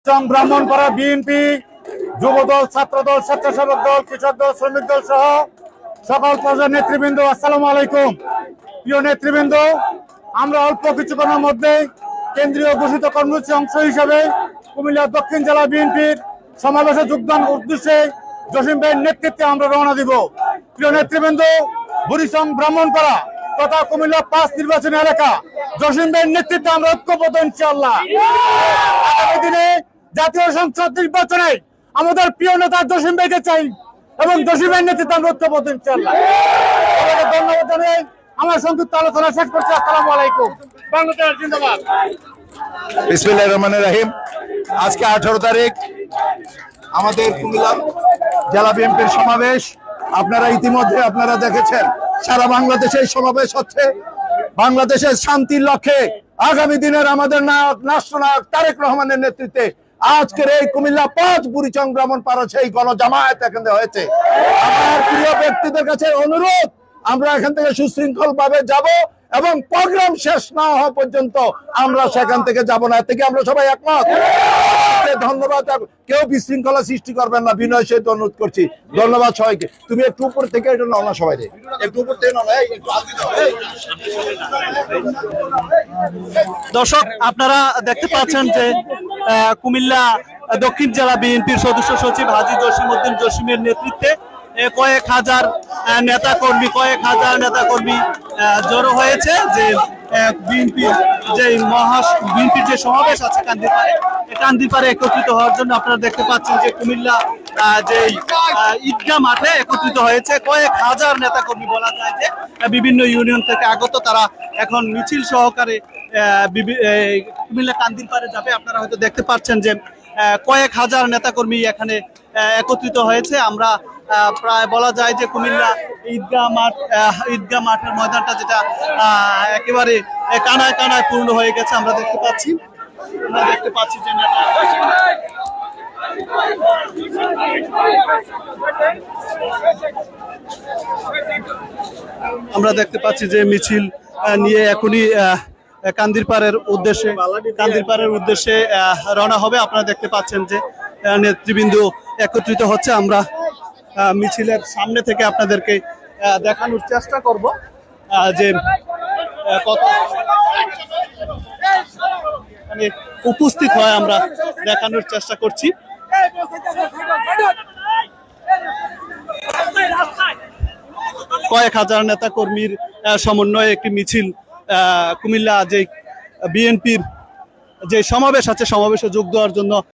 Brahmanpara BNP, Jubodal, ছাত্রদল, স্বেচ্ছাসেবক দল, কৃষক দল, শ্রমিক দল সহ সকল পর্যায়ের নেতৃবৃন্দ, আসসালামু আলাইকুম। প্রিয় নেতৃবৃন্দ, আমরা অল্প কিছুক্ষণের মধ্যে কেন্দ্রীয় ঘোষিত কর্মসূচি অংশ হিসেবে কুমিল্লা দক্ষিণ জেলা বিএনপির সমাবেশে যোগদান উদ্দেশ্যে জসিম ভাইয়ের নেতৃত্বে আমরা রওনা দিব। প্রিয় নেতৃবৃন্দ, বুড়িচং ব্রাহ্মণপাড়া তথা কুমিল্লা 5 নির্বাচনী এলাকা জসিম ভাইয়ের নেতৃত্বে আমরা ঐক্যবদ্ধ ইনশাআল্লাহ। আগামী দিনে জাতীয় সংসদ নির্বাচনে আমাদের প্রিয় নেতা জসিম ভাইকে চাই এবং জসিম ভাইয়ের নেতৃত্বে আমরা ঐক্যবদ্ধ ইনশাআল্লাহ। ধন্যবাদ জানাই আমার সংক্ষিপ্ত আলোচনা শেষ করছি। আসসালামু আলাইকুম। বাংলাদেশ জিন্দাবাদ। বিসমিল্লাহির রহমানির রহিম। আজকে 18 তারিখ আমাদের কুমিল্লা জেলা বিএনপির সমাবেশ। আপনারা ইতিমধ্যে আপনারা দেখেছেন সারা বাংলাদেশে এই সমাবেশ হচ্ছে বাংলাদেশের শান্তির লক্ষ্যে। আগামী দিনের আমাদের নায়ক রাষ্ট্রনায়ক তারেক রহমানের নেতৃত্বে আজকের এই কুমিল্লা 5 বুড়িচং ব্রাহ্মণপাড়া সেই গণজামায়াত এখানে হয়েছে। আমার প্রিয় ব্যক্তিদের কাছে অনুরোধ, আমরা এখান থেকে সুশৃঙ্খল ভাবে যাব এবং প্রোগ্রাম শেষ না হওয়া পর্যন্ত আমরা সেখান থেকে যাব না। এর থেকে আমরা সবাই একমত। ধন্যবাদ। কেউ বিশৃঙ্খলা সৃষ্টি করবেন না, বিনয় সহিত অনুরোধ করছি। ধন্যবাদ সবাইকে। তুমি একটু উপর থেকে এটা নাও না, সবাই একটু উপর থেকে নাও। দর্শক, আপনারা দেখতে পাচ্ছেন যে কুমিল্লা দক্ষিণ জেলা বিএনপির সদস্য সচিব হাজী জসিম উদ্দিন জসিমের নেতৃত্বে কয়েক হাজার নেতাকর্মী জড়ো হয়েছে যে বিএনপির যে সমাবেশ আছে কান্দিরপাড়ে একত্রিত হওয়ার জন্য। আপনারা দেখতে পাচ্ছেন যে কুমিল্লা যে ঈদগাহ মাঠে একত্রিত হয়েছে কয়েক হাজার নেতাকর্মী। বলা যায় যে বিভিন্ন ইউনিয়ন থেকে আগত, তারা এখন মিছিল সহকারে কুমিল্লা কান্দিরপাড়ে যাবে। আপনারা হয়তো দেখতে পাচ্ছেন যে কয়েক হাজার নেতাকর্মী এখানে একত্রিত হয়েছে। আমরা প্রায় বলা যায় যে কুমিল্লা ঈদগাহ মাঠের ময়দানটা যেটা একেবারে কানায় কানায় পূর্ণ হয়ে গেছে। আমরা দেখতে পাচ্ছি যে আমরা দেখতে পাচ্ছি যে মিছিল নিয়ে এখনই কান্দিরপাড়ের উদ্দেশ্যে রওনা হবে। আপনারা দেখতে পাচ্ছেন যে নেতৃবৃন্দ একত্রিত হচ্ছে। আমরা মিছিলের সামনে থেকে আপনাদেরকে দেখানোর চেষ্টা করব যে কত উপস্থিত হয়, আমরা দেখানোর চেষ্টা করছি। কয়েক হাজার নেতা কর্মীর সমন্বয়ে একটি মিছিল কুমিল্লা যে বিএনপির যে সমাবেশ আছে সমাবেশে যোগ দেওয়ার জন্য